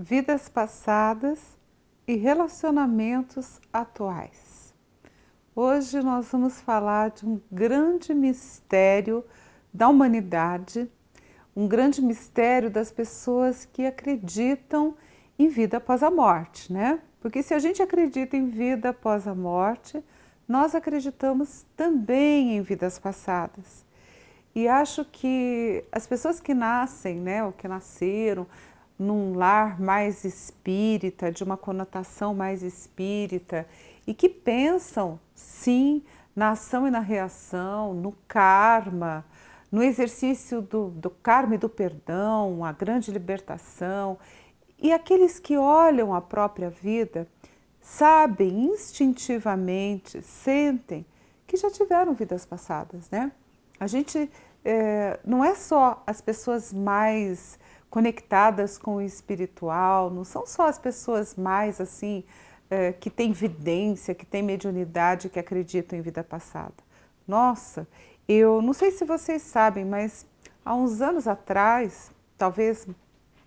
Vidas passadas e relacionamentos atuais. Hoje nós vamos falar de um grande mistério da humanidade, um grande mistério das pessoas que acreditam em vida após a morte, né? Porque se a gente acredita em vida após a morte, nós acreditamos também em vidas passadas. E acho que as pessoas que nascem, né, ou que nasceram num lar mais espírita, de uma conotação mais espírita, e que pensam, sim, na ação e na reação, no karma, no exercício do karma e do perdão, a grande libertação, e aqueles que olham a própria vida, sabem instintivamente, sentem que já tiveram vidas passadas, né? A gente não é só as pessoas mais conectadas com o espiritual, não são só as pessoas mais assim que têm vidência, que têm mediunidade, que acreditam em vida passada. Nossa, eu não sei se vocês sabem, mas há uns anos atrás, talvez,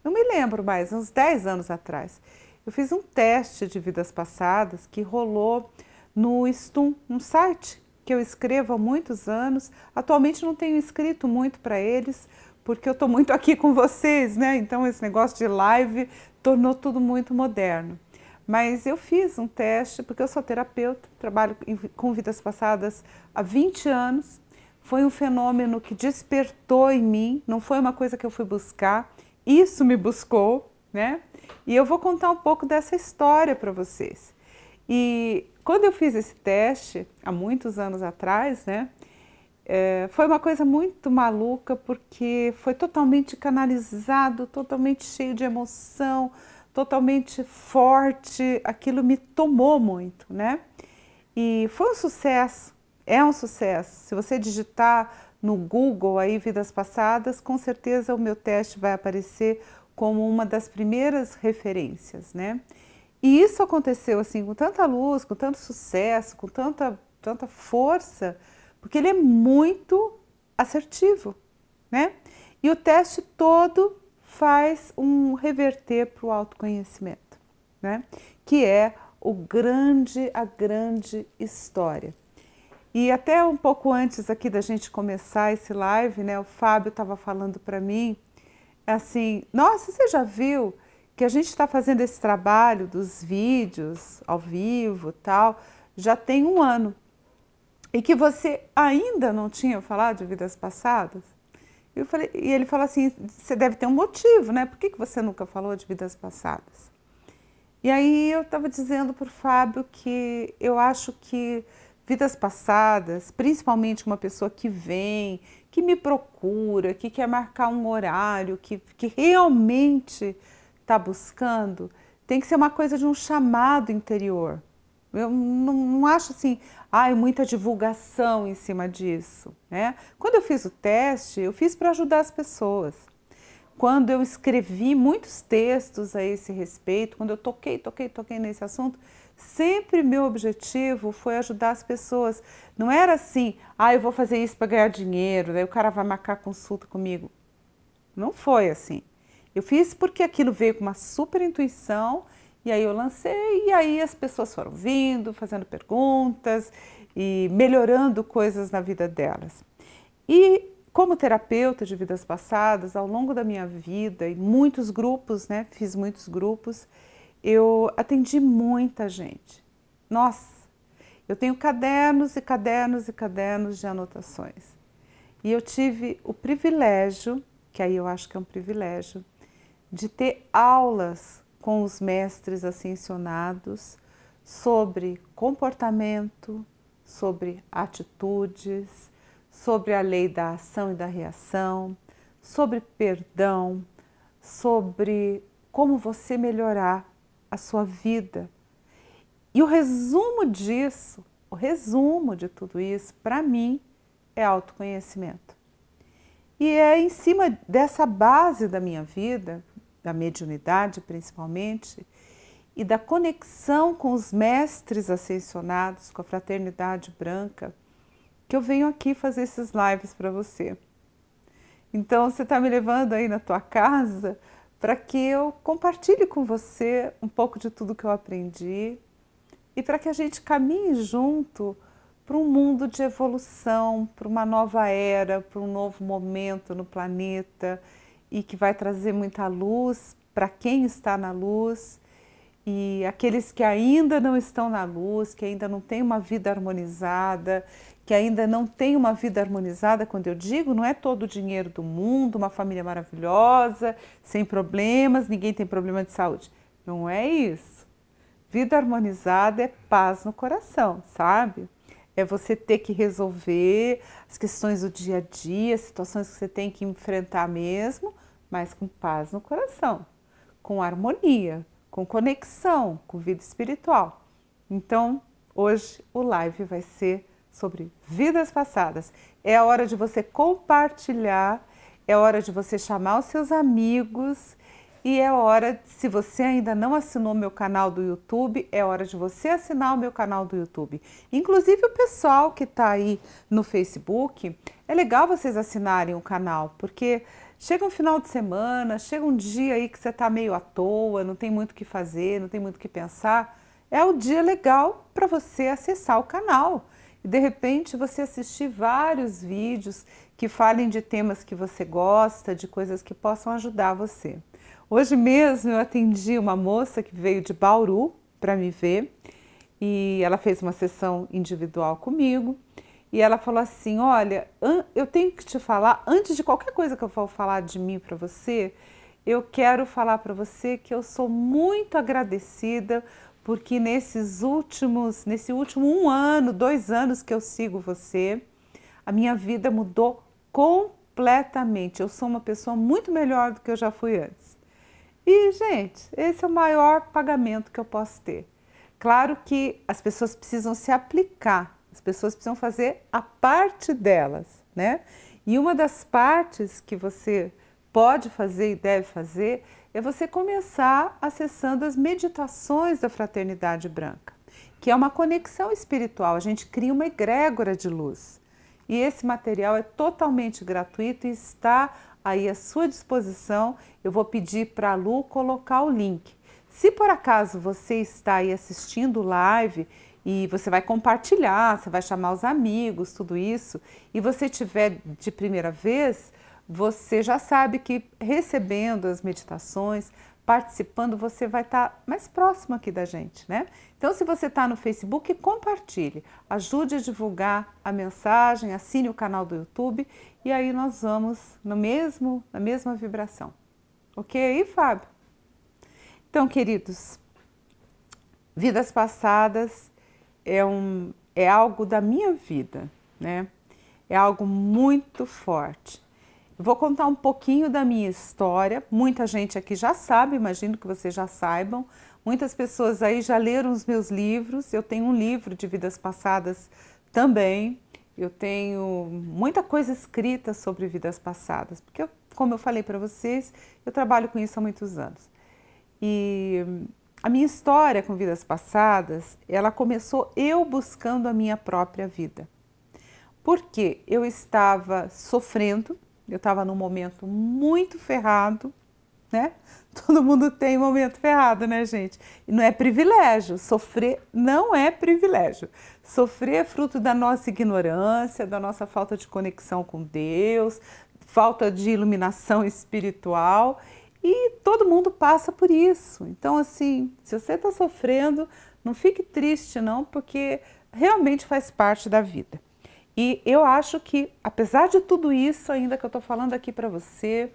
não me lembro mais, uns 10 anos atrás, eu fiz um teste de vidas passadas que rolou no Stum, um site que eu escrevo há muitos anos. Atualmente não tenho escrito muito para eles, porque eu estou muito aqui com vocês, né? Então esse negócio de live tornou tudo muito moderno. Mas eu fiz um teste, porque eu sou terapeuta, trabalho com vidas passadas há 20 anos. Foi um fenômeno que despertou em mim, não foi uma coisa que eu fui buscar, isso me buscou, né? E eu vou contar um pouco dessa história para vocês. E quando eu fiz esse teste, há muitos anos atrás, né? Foi uma coisa muito maluca, porque foi totalmente canalizado, totalmente cheio de emoção, totalmente forte, aquilo me tomou muito, né? E foi um sucesso, é um sucesso. Se você digitar no Google aí vidas passadas, com certeza o meu teste vai aparecer como uma das primeiras referências, né? E isso aconteceu assim com tanta luz, com tanto sucesso, com tanta força, porque ele é muito assertivo, né? E o teste todo faz um reverter para o autoconhecimento, né? Que é a grande história. E até um pouco antes aqui da gente começar esse live, né? O Fábio estava falando para mim, assim, nossa, você já viu que a gente está fazendo esse trabalho dos vídeos ao vivo, tal, já tem um ano. E que você ainda não tinha falado de vidas passadas? Eu falei, e ele falou assim, você deve ter um motivo, né? Por que você nunca falou de vidas passadas? E aí eu estava dizendo para o Fábio que eu acho que vidas passadas, principalmente uma pessoa que vem, que me procura, que quer marcar um horário, que realmente está buscando, tem que ser uma coisa de um chamado interior. Eu não acho assim, muita divulgação em cima disso, né? Quando eu fiz o teste, eu fiz para ajudar as pessoas. Quando eu escrevi muitos textos a esse respeito, quando eu toquei nesse assunto, sempre meu objetivo foi ajudar as pessoas. Não era assim, eu vou fazer isso para ganhar dinheiro, daí o cara vai marcar consulta comigo. Não foi assim. Eu fiz porque aquilo veio com uma super intuição. E aí eu lancei, e aí as pessoas foram vindo, fazendo perguntas e melhorando coisas na vida delas. E como terapeuta de vidas passadas, ao longo da minha vida, e muitos grupos, né? Fiz muitos grupos, eu atendi muita gente. Nossa, eu tenho cadernos e cadernos e cadernos de anotações. E eu tive o privilégio, que aí eu acho que é um privilégio, de ter aulas com os mestres ascensionados sobre comportamento, sobre atitudes, sobre a lei da ação e da reação, sobre perdão, sobre como você melhorar a sua vida. E o resumo disso, o resumo de tudo isso, para mim, é autoconhecimento. E é em cima dessa base da minha vida, da mediunidade principalmente, e da conexão com os mestres ascensionados, com a fraternidade branca, que eu venho aqui fazer esses lives para você. Então você está me levando aí na tua casa para que eu compartilhe com você um pouco de tudo que eu aprendi e para que a gente caminhe junto para um mundo de evolução, para uma nova era, para um novo momento no planeta e que vai trazer muita luz para quem está na luz e aqueles que ainda não estão na luz, que ainda não têm uma vida harmonizada, que ainda não têm uma vida harmonizada, quando eu digo, não é todo o dinheiro do mundo, uma família maravilhosa, sem problemas, ninguém tem problema de saúde. Não é isso. Vida harmonizada é paz no coração, sabe? É você ter que resolver as questões do dia a dia, situações que você tem que enfrentar mesmo, mas com paz no coração, com harmonia, com conexão, com vida espiritual. Então, hoje o live vai ser sobre vidas passadas. É a hora de você compartilhar, é a hora de você chamar os seus amigos e é a hora, se você ainda não assinou meu canal do YouTube, é hora de você assinar o meu canal do YouTube. Inclusive o pessoal que está aí no Facebook, é legal vocês assinarem o canal, porque chega um final de semana, chega um dia aí que você está meio à toa, não tem muito o que fazer, não tem muito o que pensar, é o dia legal para você acessar o canal. E de repente você assistir vários vídeos que falem de temas que você gosta, de coisas que possam ajudar você. Hoje mesmo eu atendi uma moça que veio de Bauru para me ver e ela fez uma sessão individual comigo e ela falou assim, olha, eu tenho que te falar, antes de qualquer coisa que eu for falar de mim para você, eu quero falar para você que eu sou muito agradecida porque nesse último 1 ano, 2 anos que eu sigo você, a minha vida mudou completamente. Eu sou uma pessoa muito melhor do que eu já fui antes. E, gente, esse é o maior pagamento que eu posso ter. Claro que as pessoas precisam se aplicar, as pessoas precisam fazer a parte delas, né? E uma das partes que você pode fazer e deve fazer é você começar acessando as meditações da Fraternidade Branca, que é uma conexão espiritual, a gente cria uma egrégora de luz. E esse material é totalmente gratuito e está aí à sua disposição. Eu vou pedir para a Lu colocar o link. Se por acaso você está aí assistindo o live e você vai compartilhar, você vai chamar os amigos, tudo isso, e você tiver de primeira vez, você já sabe que recebendo as meditações, participando, você vai estar mais próximo aqui da gente, né? Então, se você está no Facebook, compartilhe, ajude a divulgar a mensagem, assine o canal do YouTube e aí nós vamos na mesma vibração. Ok aí, Fábio? Então, queridos, vidas passadas é algo da minha vida, né? É algo muito forte. Vou contar um pouquinho da minha história. Muita gente aqui já sabe, imagino que vocês já saibam. Muitas pessoas aí já leram os meus livros. Eu tenho um livro de vidas passadas também. Eu tenho muita coisa escrita sobre vidas passadas, porque, como eu falei para vocês, eu trabalho com isso há muitos anos. E a minha história com vidas passadas, ela começou eu buscando a minha própria vida. Porque eu estava sofrendo, eu estava num momento muito ferrado, né? Todo mundo tem um momento ferrado, né, gente? E não é privilégio, sofrer não é privilégio. Sofrer é fruto da nossa ignorância, da nossa falta de conexão com Deus, falta de iluminação espiritual e todo mundo passa por isso. Então, assim, se você está sofrendo, não fique triste não, porque realmente faz parte da vida. E eu acho que, apesar de tudo isso, ainda que eu estou falando aqui para você,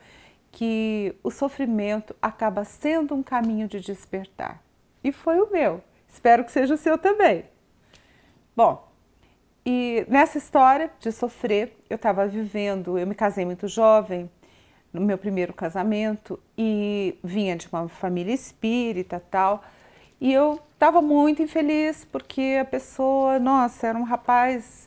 que o sofrimento acaba sendo um caminho de despertar. E foi o meu. Espero que seja o seu também. Bom, e nessa história de sofrer, eu estava vivendo, eu me casei muito jovem, no meu primeiro casamento, e vinha de uma família espírita e tal, e eu estava muito infeliz porque a pessoa, nossa, era um rapaz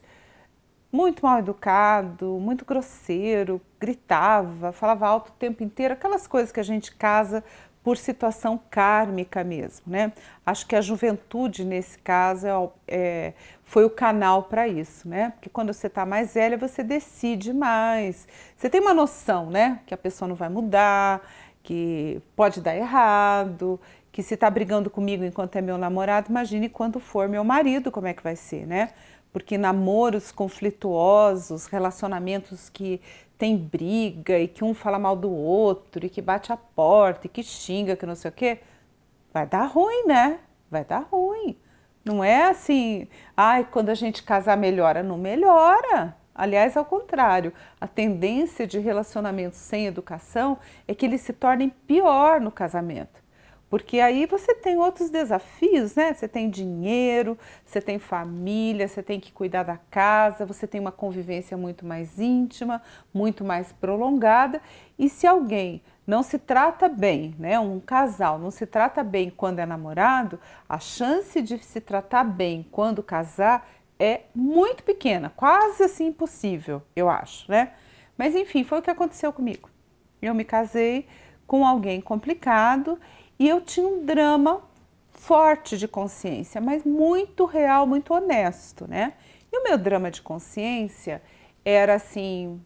muito mal educado, muito grosseiro, gritava, falava alto o tempo inteiro, aquelas coisas que a gente casa por situação kármica mesmo, né? Acho que a juventude, nesse caso, foi o canal para isso, né? Porque quando você está mais velha, você decide mais. Você tem uma noção, né? Que a pessoa não vai mudar, que pode dar errado, que se está brigando comigo enquanto é meu namorado, imagine quando for meu marido, como é que vai ser, né? Porque namoros conflituosos, relacionamentos que tem briga e que um fala mal do outro e que bate a porta e que xinga, que não sei o quê, vai dar ruim, né? Vai dar ruim. Não é assim, ai, quando a gente casar melhora, não melhora. Aliás, ao contrário, a tendência de relacionamentos sem educação é que eles se tornem pior no casamento. Porque aí você tem outros desafios, né? Você tem dinheiro, você tem família, você tem que cuidar da casa, você tem uma convivência muito mais íntima, muito mais prolongada. E se alguém não se trata bem, né? Um casal não se trata bem quando é namorado, a chance de se tratar bem quando casar é muito pequena, quase assim impossível, eu acho, né? Mas enfim, foi o que aconteceu comigo. Eu me casei com alguém complicado e eu tinha um drama forte de consciência, mas muito real, muito honesto, né? E o meu drama de consciência era assim,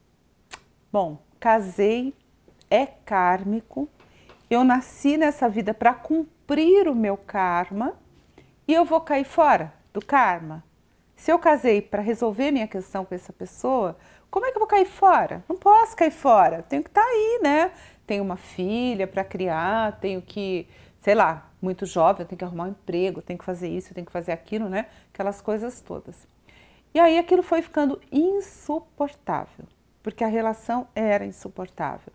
bom, casei, é kármico, eu nasci nessa vida para cumprir o meu karma e eu vou cair fora do karma. Se eu casei para resolver minha questão com essa pessoa, como é que eu vou cair fora? Não posso cair fora, tenho que estar aí, né? Tenho uma filha para criar, tenho que, sei lá, muito jovem, tenho que arrumar um emprego, tenho que fazer isso, tenho que fazer aquilo, né? Aquelas coisas todas. E aí aquilo foi ficando insuportável, porque a relação era insuportável.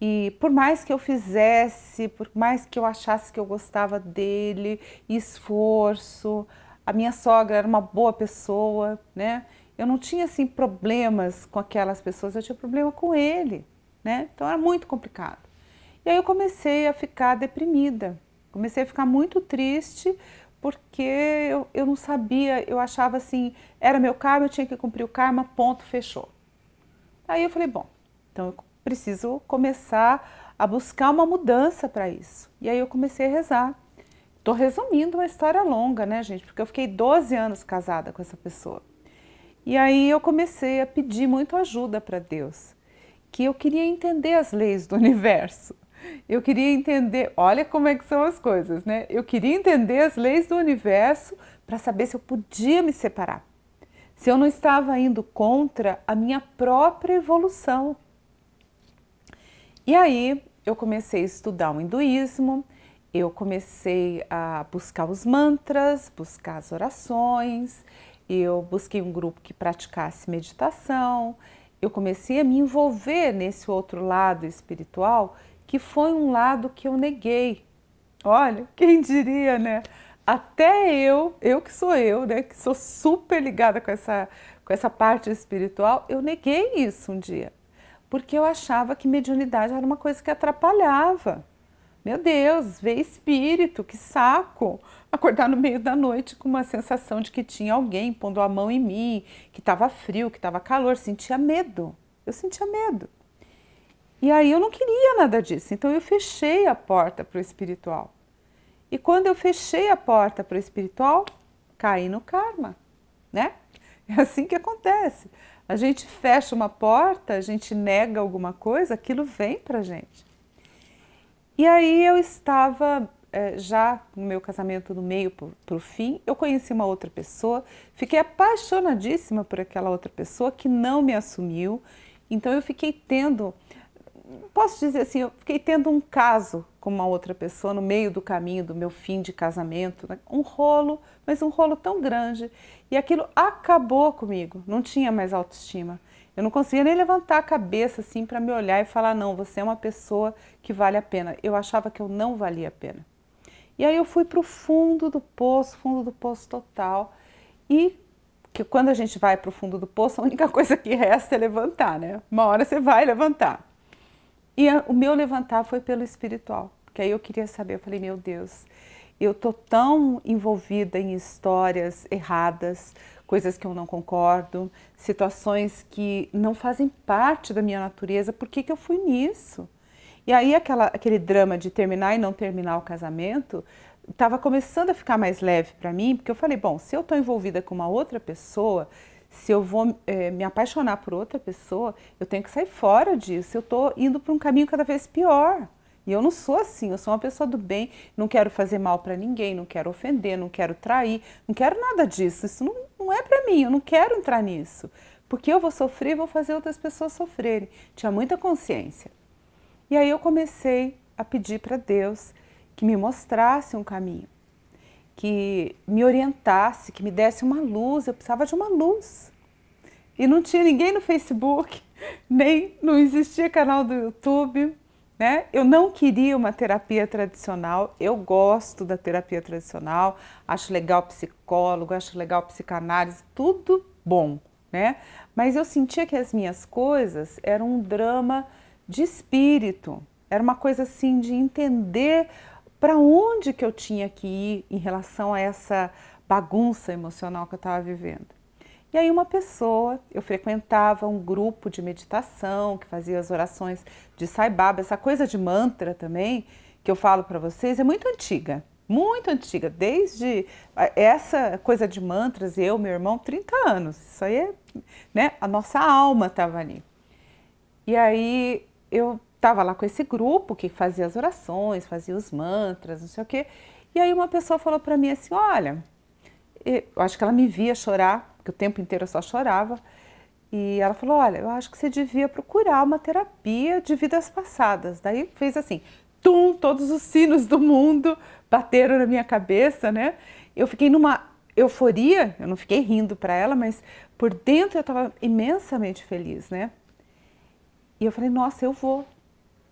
E por mais que eu fizesse, por mais que eu achasse que eu gostava dele, esforço, a minha sogra era uma boa pessoa, né? Eu não tinha assim problemas com aquelas pessoas, eu tinha problema com ele, né? Então era muito complicado. E aí eu comecei a ficar deprimida, comecei a ficar muito triste porque eu não sabia, eu achava assim, era meu karma, eu tinha que cumprir o karma, ponto, fechou. Aí eu falei, bom, então eu preciso começar a buscar uma mudança para isso. E aí eu comecei a rezar. Estou resumindo uma história longa, né, gente? Porque eu fiquei 12 anos casada com essa pessoa. E aí eu comecei a pedir muito ajuda para Deus, que eu queria entender as leis do universo. Eu queria entender, olha como é que são as coisas, né? Eu queria entender as leis do universo para saber se eu podia me separar. Se eu não estava indo contra a minha própria evolução. E aí eu comecei a estudar o hinduísmo, eu comecei a buscar os mantras, buscar as orações, eu busquei um grupo que praticasse meditação, eu comecei a me envolver nesse outro lado espiritual, que foi um lado que eu neguei. Olha, quem diria, né? Até eu que sou eu, né, que sou super ligada com essa parte espiritual, eu neguei isso um dia, porque eu achava que mediunidade era uma coisa que atrapalhava. Meu Deus, ver espírito, que saco! Acordar no meio da noite com uma sensação de que tinha alguém pondo a mão em mim, que estava frio, que estava calor, sentia medo. Eu sentia medo. E aí eu não queria nada disso, então eu fechei a porta para o espiritual. E quando eu fechei a porta para o espiritual, caí no karma, né? É assim que acontece. A gente fecha uma porta, a gente nega alguma coisa, aquilo vem para a gente. E aí eu estava já no meu casamento do meio para o fim, eu conheci uma outra pessoa, fiquei apaixonadíssima por aquela outra pessoa que não me assumiu, então eu fiquei tendo, posso dizer assim, eu fiquei tendo um caso com uma outra pessoa no meio do caminho do meu fim de casamento, né? Um rolo, mas um rolo tão grande, e aquilo acabou comigo, não tinha mais autoestima. Eu não conseguia nem levantar a cabeça assim para me olhar e falar, não, você é uma pessoa que vale a pena. Eu achava que eu não valia a pena. E aí eu fui para o fundo do poço total. E que quando a gente vai para o fundo do poço, a única coisa que resta é levantar, né? Uma hora você vai levantar. E o meu levantar foi pelo espiritual. Porque aí eu queria saber, eu falei, meu Deus, eu tô tão envolvida em histórias erradas, coisas que eu não concordo, situações que não fazem parte da minha natureza, por que que eu fui nisso? E aí aquele drama de terminar e não terminar o casamento estava começando a ficar mais leve para mim, porque eu falei, bom, se eu estou envolvida com uma outra pessoa, se eu vou me apaixonar por outra pessoa, eu tenho que sair fora disso, eu estou indo para um caminho cada vez pior. E eu não sou assim, eu sou uma pessoa do bem, não quero fazer mal para ninguém, não quero ofender, não quero trair, não quero nada disso. Isso não é para mim, eu não quero entrar nisso. Porque eu vou sofrer e vou fazer outras pessoas sofrerem. Tinha muita consciência. E aí eu comecei a pedir para Deus que me mostrasse um caminho, que me orientasse, que me desse uma luz. Eu precisava de uma luz. E não tinha ninguém no Facebook, nem não existia canal do YouTube, né? Eu não queria uma terapia tradicional, eu gosto da terapia tradicional, acho legal psicólogo, acho legal psicanálise, tudo bom, né? Mas eu sentia que as minhas coisas eram um drama de espírito, era uma coisa assim de entender para onde que eu tinha que ir em relação a essa bagunça emocional que eu estava vivendo. E aí uma pessoa, eu frequentava um grupo de meditação que fazia as orações de Sai Baba, essa coisa de mantra também, que eu falo para vocês, é muito antiga, desde essa coisa de mantras, eu, meu irmão, 30 anos, isso aí é, né, a nossa alma estava ali. E aí eu estava lá com esse grupo que fazia as orações, fazia os mantras, não sei o quê, e aí uma pessoa falou para mim assim, olha, eu acho que ela me via chorar, porque o tempo inteiro eu só chorava, e ela falou, olha, eu acho que você devia procurar uma terapia de vidas passadas. Daí fez assim, tum, todos os sinos do mundo bateram na minha cabeça, né? Eu fiquei numa euforia, eu não fiquei rindo para ela, mas por dentro eu estava imensamente feliz, né? E eu falei, nossa, eu vou.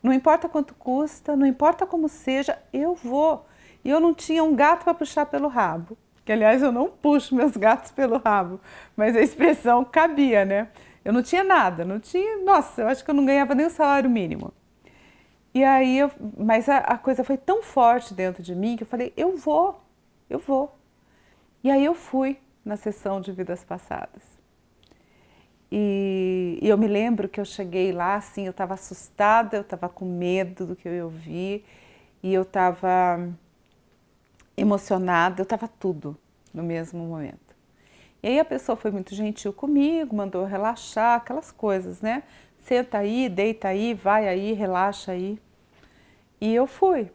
Não importa quanto custa, não importa como seja, eu vou. E eu não tinha um gato para puxar pelo rabo. Que, aliás, eu não puxo meus gatos pelo rabo, mas a expressão cabia, né? Eu não tinha nada, não tinha... Nossa, eu acho que eu não ganhava nem o salário mínimo. E aí, mas a coisa foi tão forte dentro de mim que eu falei, eu vou, eu vou. E aí eu fui na sessão de vidas passadas. E eu me lembro que eu cheguei lá, assim, eu estava assustada, eu estava com medo do que eu ia ouvir, e eu estava emocionada, eu estava tudo no mesmo momento. E aí a pessoa foi muito gentil comigo, mandou eu relaxar, aquelas coisas, né? Senta aí, deita aí, vai aí, relaxa aí. E eu fui.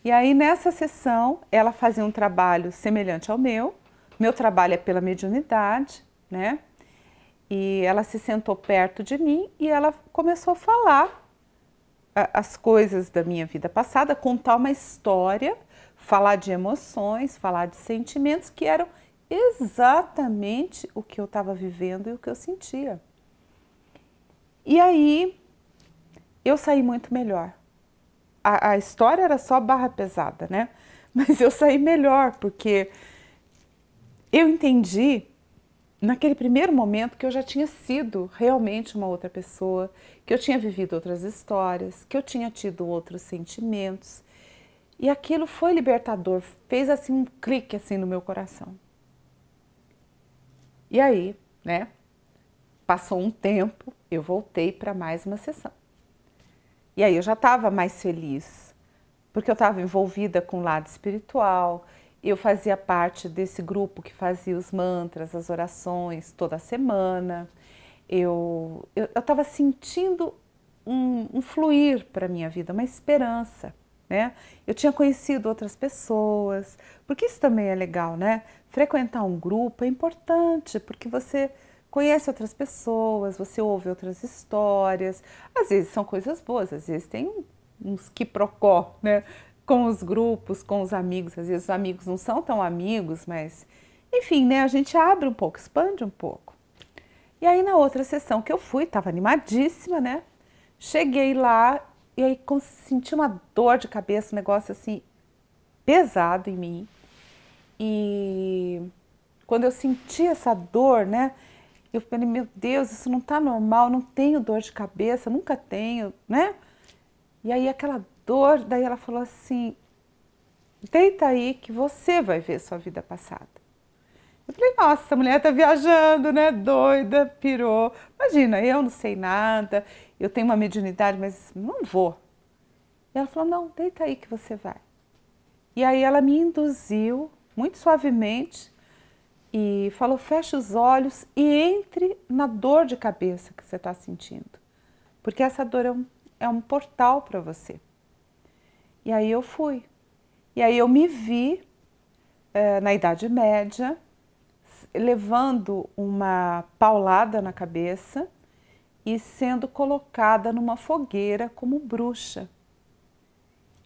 E aí nessa sessão, ela fazia um trabalho semelhante ao meu trabalho é pela mediunidade, né? E ela se sentou perto de mim e ela começou a falar as coisas da minha vida passada, contar uma história, falar de emoções, falar de sentimentos que eram exatamente o que eu estava vivendo e o que eu sentia. E aí eu saí muito melhor. A história era só barra pesada, né? Mas eu saí melhor porque eu entendi naquele primeiro momento que eu já tinha sido realmente uma outra pessoa, que eu tinha vivido outras histórias, que eu tinha tido outros sentimentos. E aquilo foi libertador, fez assim um clique assim no meu coração. E aí, né, passou um tempo, eu voltei para mais uma sessão. E aí eu já estava mais feliz, porque eu estava envolvida com o lado espiritual, eu fazia parte desse grupo que fazia os mantras, as orações toda semana. Eu estava sentindo um fluir para a minha vida, uma esperança, né? Eu tinha conhecido outras pessoas, porque isso também é legal, né? Frequentar um grupo é importante, porque você conhece outras pessoas, você ouve outras histórias. Às vezes são coisas boas, às vezes tem uns quiprocó, né? Com os grupos, com os amigos. Às vezes os amigos não são tão amigos, mas enfim, né? A gente abre um pouco, expande um pouco. E aí na outra sessão que eu fui, estava animadíssima, né? Cheguei lá e aí senti uma dor de cabeça, um negócio assim pesado em mim. E quando eu senti essa dor, né? Eu falei, meu Deus, isso não tá normal, não tenho dor de cabeça, nunca tenho, né? E aí aquela dor, daí ela falou assim, deita aí que você vai ver sua vida passada. Eu falei, nossa, essa mulher tá viajando, né? Doida, pirou. Imagina, eu não sei nada, eu tenho uma mediunidade, mas não vou. E ela falou, não, deita aí que você vai. E aí ela me induziu, muito suavemente, e falou, feche os olhos e entre na dor de cabeça que você está sentindo. Porque essa dor é um portal para você. E aí eu fui. E aí eu me vi na Idade Média, levando uma paulada na cabeça e sendo colocada numa fogueira como bruxa.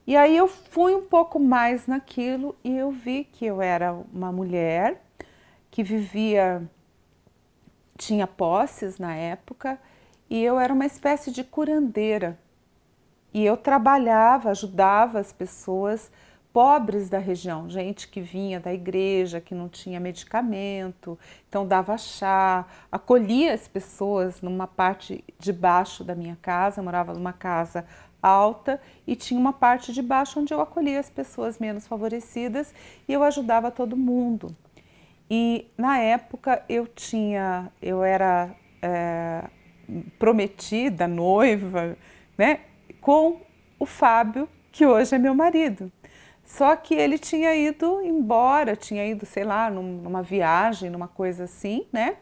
E aí eu fui um pouco mais naquilo e eu vi que eu era uma mulher que vivia, tinha posses na época, e eu era uma espécie de curandeira. E eu trabalhava, ajudava as pessoas pobres da região, gente que vinha da igreja, que não tinha medicamento, então dava chá, acolhia as pessoas numa parte de baixo da minha casa, eu morava numa casa alta e tinha uma parte de baixo onde eu acolhia as pessoas menos favorecidas e eu ajudava todo mundo. E na época eu era prometida, noiva, né, com o Fábio, que hoje é meu marido. Só que ele tinha ido embora, tinha ido, sei lá, numa viagem, numa coisa assim, né?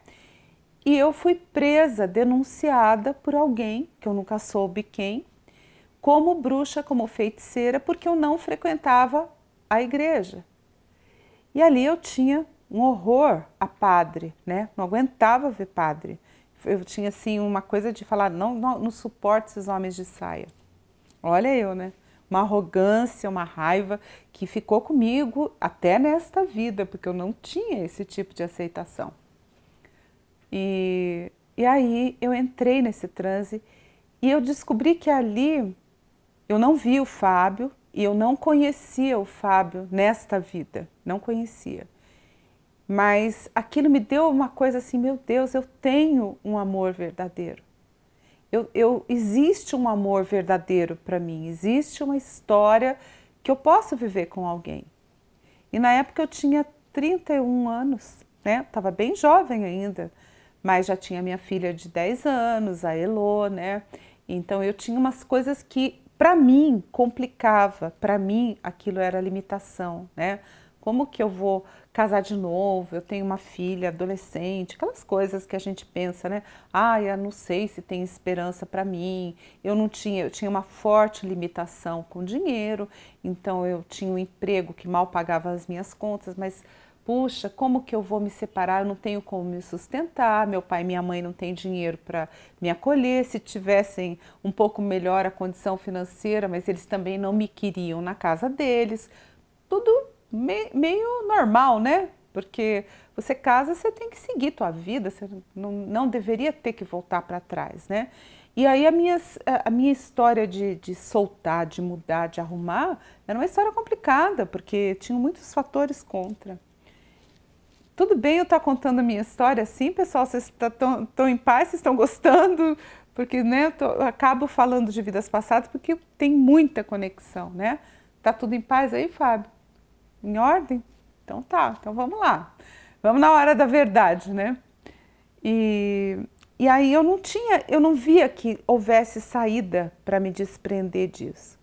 E eu fui presa, denunciada por alguém, que eu nunca soube quem, como bruxa, como feiticeira, porque eu não frequentava a igreja. E ali eu tinha um horror a padre, né? Não aguentava ver padre. Eu tinha assim uma coisa de falar, não suporto esses homens de saia. Olha eu, né? Uma arrogância, uma raiva que ficou comigo até nesta vida, porque eu não tinha esse tipo de aceitação. E aí eu entrei nesse transe e eu descobri que ali eu não vi o Fábio e eu não conhecia o Fábio nesta vida, não conhecia. Mas aquilo me deu uma coisa assim, meu Deus, eu tenho um amor verdadeiro. Existe um amor verdadeiro para mim, existe uma história que eu posso viver com alguém. E na época eu tinha 31 anos, né? Estava bem jovem ainda, mas já tinha minha filha de 10 anos, a Elô, né? Então eu tinha umas coisas que para mim complicava, para mim aquilo era limitação, né? Como que eu vou casar de novo? Eu tenho uma filha adolescente, aquelas coisas que a gente pensa, né? Ah, eu não sei se tem esperança para mim. Eu tinha uma forte limitação com dinheiro, então eu tinha um emprego que mal pagava as minhas contas, mas puxa, como que eu vou me separar? Eu não tenho como me sustentar, meu pai e minha mãe não têm dinheiro para me acolher. Se tivessem um pouco melhor a condição financeira, mas eles também não me queriam na casa deles. Tudo meio normal, né? Porque você casa, você tem que seguir tua vida, você não deveria ter que voltar para trás, né? E aí a minha história de soltar, de mudar, de arrumar, era uma história complicada, porque tinha muitos fatores contra. Tudo bem eu estar contando a minha história assim, pessoal? Vocês estão em paz? Vocês estão gostando? Porque, né, eu acabo falando de vidas passadas porque tem muita conexão, né? Tá tudo em paz aí, Fábio? Em ordem? Então tá, então vamos lá. Vamos na hora da verdade, né? E aí eu não via que houvesse saída para me desprender disso.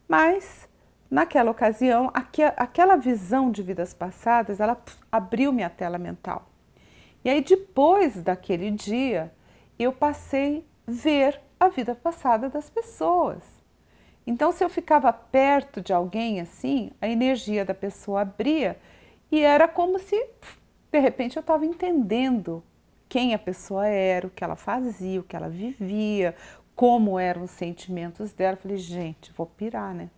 Mas naquela ocasião, aquela visão de vidas passadas, ela abriu minha tela mental. E aí depois daquele dia, eu passei a ver a vida passada das pessoas. Então, se eu ficava perto de alguém assim, a energia da pessoa abria e era como se, de repente, eu estava entendendo quem a pessoa era, o que ela fazia, o que ela vivia, como eram os sentimentos dela. Eu falei, gente, vou pirar, né?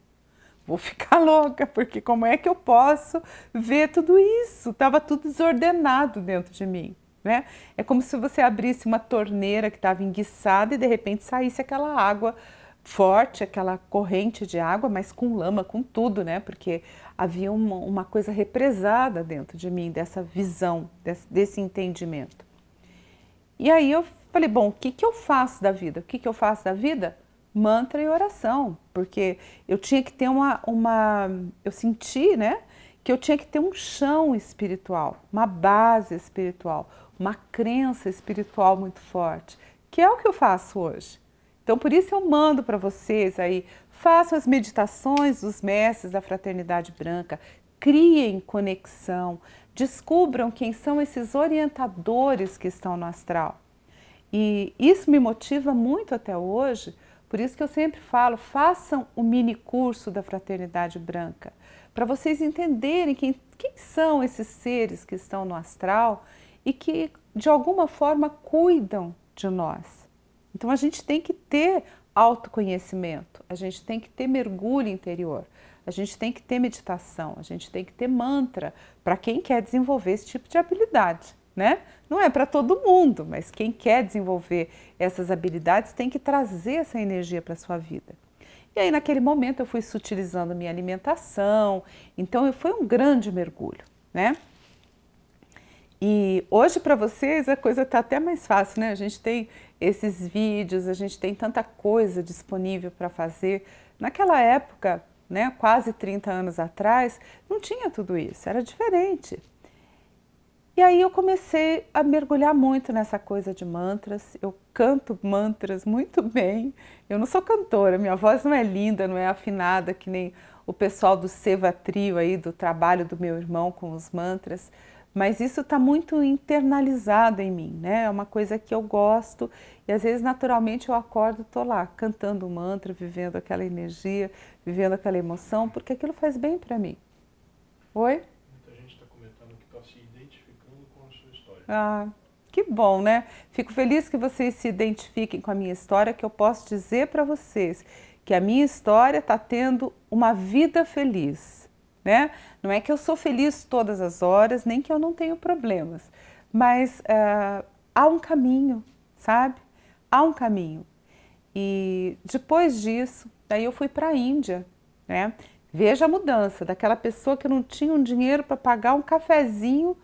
Vou ficar louca, porque como é que eu posso ver tudo isso? Estava tudo desordenado dentro de mim, né? É como se você abrisse uma torneira que estava enguiçada e de repente saísse aquela água forte, aquela corrente de água, mas com lama, com tudo, né? Porque havia uma coisa represada dentro de mim, dessa visão, desse entendimento. E aí eu falei, bom, o que eu faço da vida? O que eu faço da vida? Mantra e oração, porque eu tinha que ter eu senti, né, que eu tinha que ter um chão espiritual, uma base espiritual, uma crença espiritual muito forte, que é o que eu faço hoje. Então, por isso eu mando para vocês aí, façam as meditações dos mestres da Fraternidade Branca, criem conexão, descubram quem são esses orientadores que estão no astral. E isso me motiva muito até hoje, Por isso que eu sempre falo, façam o mini curso da Fraternidade Branca, para vocês entenderem quem são esses seres que estão no astral e que de alguma forma cuidam de nós. Então a gente tem que ter autoconhecimento, a gente tem que ter mergulho interior, a gente tem que ter meditação, a gente tem que ter mantra para quem quer desenvolver esse tipo de habilidade, né? Não é para todo mundo, mas quem quer desenvolver essas habilidades tem que trazer essa energia para a sua vida. E aí naquele momento eu fui sutilizando a minha alimentação, então foi um grande mergulho, né? E hoje para vocês a coisa está até mais fácil, né? A gente tem esses vídeos, a gente tem tanta coisa disponível para fazer. Naquela época, né, quase 30 anos atrás, não tinha tudo isso, era diferente. E aí eu comecei a mergulhar muito nessa coisa de mantras, eu canto mantras muito bem, eu não sou cantora, minha voz não é linda, não é afinada que nem o pessoal do Seva Trio aí, do trabalho do meu irmão com os mantras, mas isso está muito internalizado em mim, né? É uma coisa que eu gosto e às vezes naturalmente eu acordo e estou lá cantando um mantra, vivendo aquela energia, vivendo aquela emoção, porque aquilo faz bem para mim. Oi? Muita gente está comentando que está se identificando com a sua história. Ah, que bom, né? Fico feliz que vocês se identifiquem com a minha história, que eu posso dizer para vocês que a minha história está tendo uma vida feliz, né? Não é que eu sou feliz todas as horas, nem que eu não tenho problemas, mas há um caminho, sabe? Há um caminho. E depois disso, daí eu fui para a Índia, né? Veja a mudança, daquela pessoa que não tinha um dinheiro para pagar um cafezinho,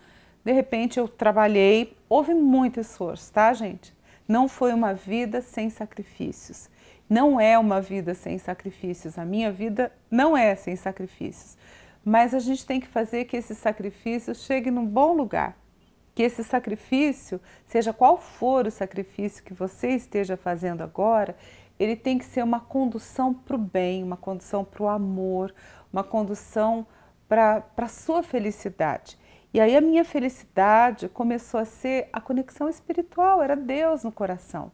de repente eu trabalhei, houve muito esforço, tá, gente? Não foi uma vida sem sacrifícios. Não é uma vida sem sacrifícios. A minha vida não é sem sacrifícios. Mas a gente tem que fazer que esse sacrifício chegue num bom lugar. Que esse sacrifício, seja qual for o sacrifício que você esteja fazendo agora, ele tem que ser uma condução para o bem, uma condução para o amor, uma condução para a sua felicidade. E aí a minha felicidade começou a ser a conexão espiritual, era Deus no coração.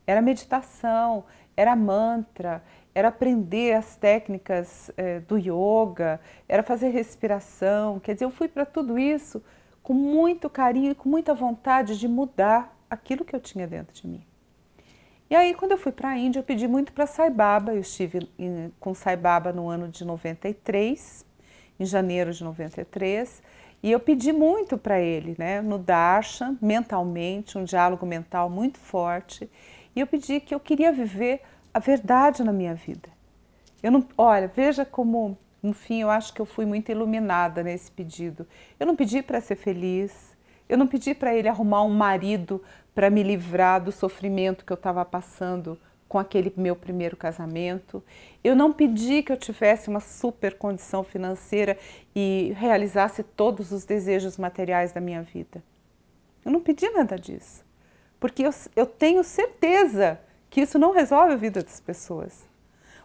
Era meditação, era mantra, era aprender as técnicas do yoga, era fazer respiração. Quer dizer, eu fui para tudo isso com muito carinho e com muita vontade de mudar aquilo que eu tinha dentro de mim. E aí, quando eu fui para a Índia, eu pedi muito para Sai Baba. Eu estive com Sai Baba no ano de 93, em janeiro de 93, e eu pedi muito para ele, né, no darshan, mentalmente, um diálogo mental muito forte, e eu pedi que eu queria viver a verdade na minha vida. Eu não, olha, veja como, no fim, eu acho que eu fui muito iluminada nesse pedido. Eu não pedi para ser feliz, eu não pedi para ele arrumar um marido para me livrar do sofrimento que eu estava passando com aquele meu primeiro casamento. Eu não pedi que eu tivesse uma super condição financeira e realizasse todos os desejos materiais da minha vida. Eu não pedi nada disso, porque eu tenho certeza que isso não resolve a vida das pessoas.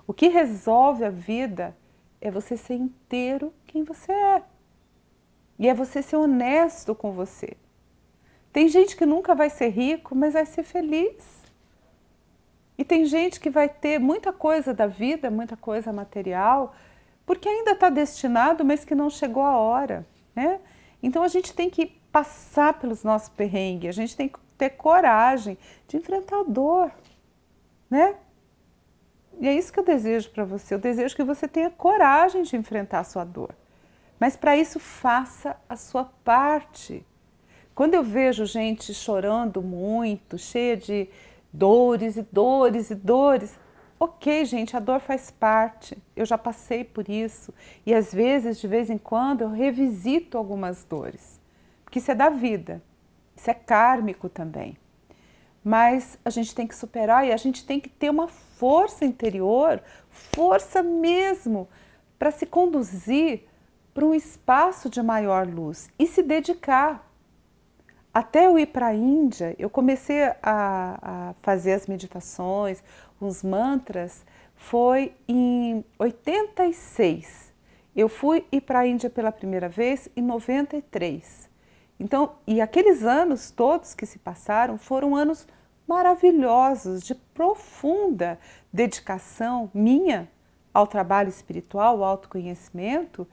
O que resolve a vida é você ser inteiro quem você é. E é você ser honesto com você. Tem gente que nunca vai ser rico, mas vai ser feliz. E tem gente que vai ter muita coisa da vida, muita coisa material, porque ainda está destinado, mas que não chegou a hora, né? Então a gente tem que passar pelos nossos perrengues, a gente tem que ter coragem de enfrentar a dor, né? E é isso que eu desejo para você. Eu desejo que você tenha coragem de enfrentar a sua dor. Mas para isso faça a sua parte. Quando eu vejo gente chorando muito, cheia de dores e dores e dores, ok, gente, a dor faz parte. Eu já passei por isso. E às vezes, de vez em quando, eu revisito algumas dores. Porque isso é da vida. Isso é kármico também. Mas a gente tem que superar e a gente tem que ter uma força interior, força mesmo, para se conduzir para um espaço de maior luz e se dedicar. Até eu ir para a Índia, eu comecei a fazer as meditações, os mantras, foi em 86. Eu fui ir para a Índia pela primeira vez em 93. Então, e aqueles anos todos que se passaram foram anos maravilhosos, de profunda dedicação minha ao trabalho espiritual, ao autoconhecimento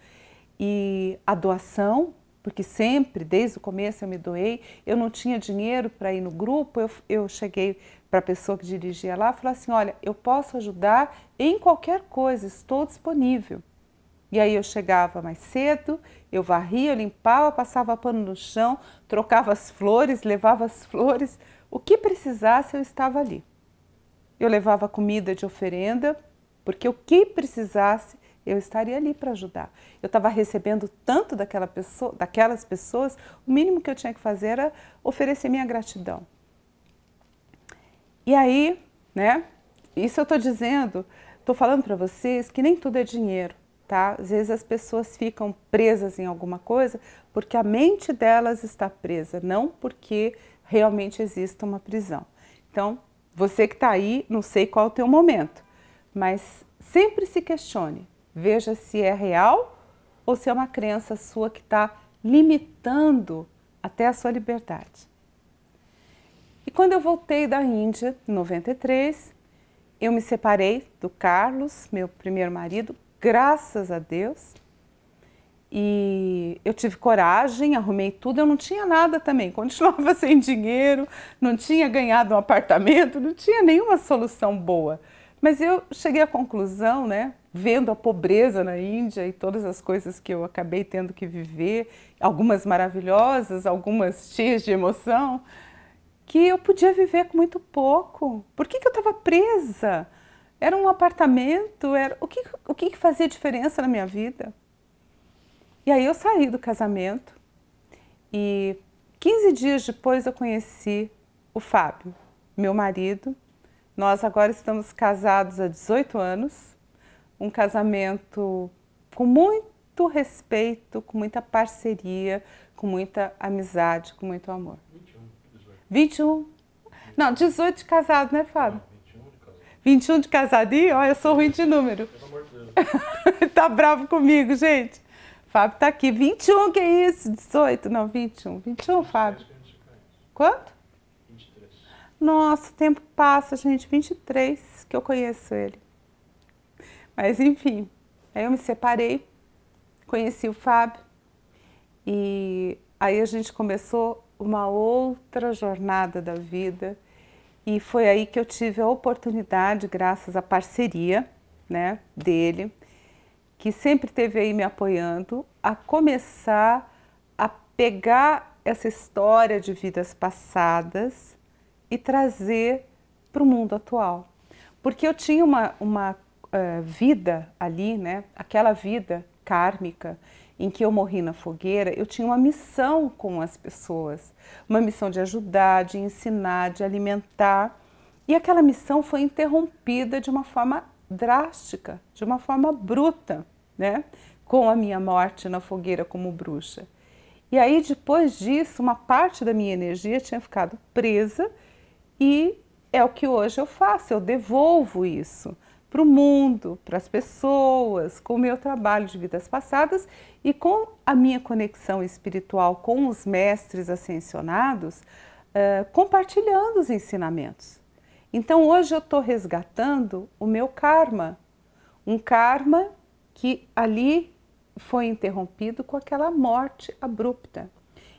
e à doação, porque sempre, desde o começo eu me doei, eu não tinha dinheiro para ir no grupo, eu cheguei para a pessoa que dirigia lá e falei assim, olha, eu posso ajudar em qualquer coisa, estou disponível. E aí eu chegava mais cedo, eu varria, eu limpava, passava pano no chão, trocava as flores, levava as flores, o que precisasse eu estava ali. Eu levava comida de oferenda, porque o que precisasse eu estaria ali para ajudar. Eu estava recebendo tanto daquelas pessoas, o mínimo que eu tinha que fazer era oferecer minha gratidão. E aí, né, isso eu estou dizendo, estou falando para vocês que nem tudo é dinheiro, tá? Às vezes as pessoas ficam presas em alguma coisa porque a mente delas está presa, não porque realmente existe uma prisão. Então, você que está aí, não sei qual é o teu momento, mas sempre se questione, veja se é real ou se é uma crença sua que está limitando até a sua liberdade. E quando eu voltei da Índia, em 93, eu me separei do Carlos, meu primeiro marido, graças a Deus. E eu tive coragem, arrumei tudo, eu não tinha nada também, continuava sem dinheiro, não tinha ganhado um apartamento, não tinha nenhuma solução boa. Mas eu cheguei à conclusão, né, vendo a pobreza na Índia e todas as coisas que eu acabei tendo que viver, algumas maravilhosas, algumas cheias de emoção, que eu podia viver com muito pouco. Por que eu estava presa? Era um apartamento, o que fazia diferença na minha vida? E aí eu saí do casamento e 15 dias depois eu conheci o Fábio, meu marido. Nós agora estamos casados há 18 anos, um casamento com muito respeito, com muita parceria, com muita amizade, com muito amor. 21. Não, 18 de casado, né, Fábio? Não, 21 de casado. 21 de casadinho? Olha, eu sou ruim de número. Pelo amor de Deus. Tá bravo comigo, gente. Fábio tá aqui. 21, que é isso? 18? Não, 21. 21, Fábio. Quanto? 23. Nossa, o tempo passa, gente. 23 que eu conheço ele. Mas, enfim. Aí eu me separei, conheci o Fábio e aí a gente começou uma outra jornada da vida e foi aí que eu tive a oportunidade, graças à parceria, né, dele, que sempre esteve aí me apoiando, a começar a pegar essa história de vidas passadas e trazer para o mundo atual. Porque eu tinha uma vida ali, né, aquela vida kármica, em que eu morri na fogueira, eu tinha uma missão com as pessoas, uma missão de ajudar, de ensinar, de alimentar. E aquela missão foi interrompida de uma forma drástica, de uma forma bruta, né? Com a minha morte na fogueira como bruxa. E aí, depois disso, uma parte da minha energia tinha ficado presa e é o que hoje eu faço, eu devolvo isso para o mundo, para as pessoas, com o meu trabalho de vidas passadas e com a minha conexão espiritual com os mestres ascensionados, compartilhando os ensinamentos. Então hoje eu estou resgatando o meu karma, um karma que ali foi interrompido com aquela morte abrupta.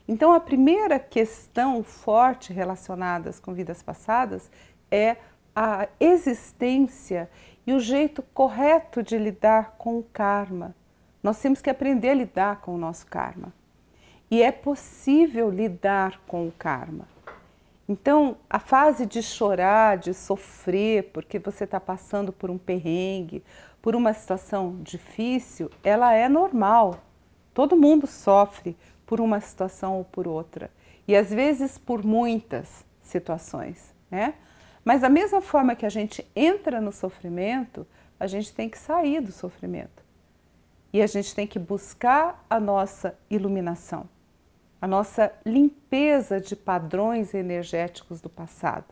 Então a primeira questão forte relacionada com vidas passadas é a existência e o jeito correto de lidar com o karma. Nós temos que aprender a lidar com o nosso karma. E é possível lidar com o karma. Então, a fase de chorar, de sofrer, porque você está passando por um perrengue, por uma situação difícil, ela é normal. Todo mundo sofre por uma situação ou por outra. E às vezes por muitas situações, né? Mas da mesma forma que a gente entra no sofrimento, a gente tem que sair do sofrimento. E a gente tem que buscar a nossa iluminação, a nossa limpeza de padrões energéticos do passado.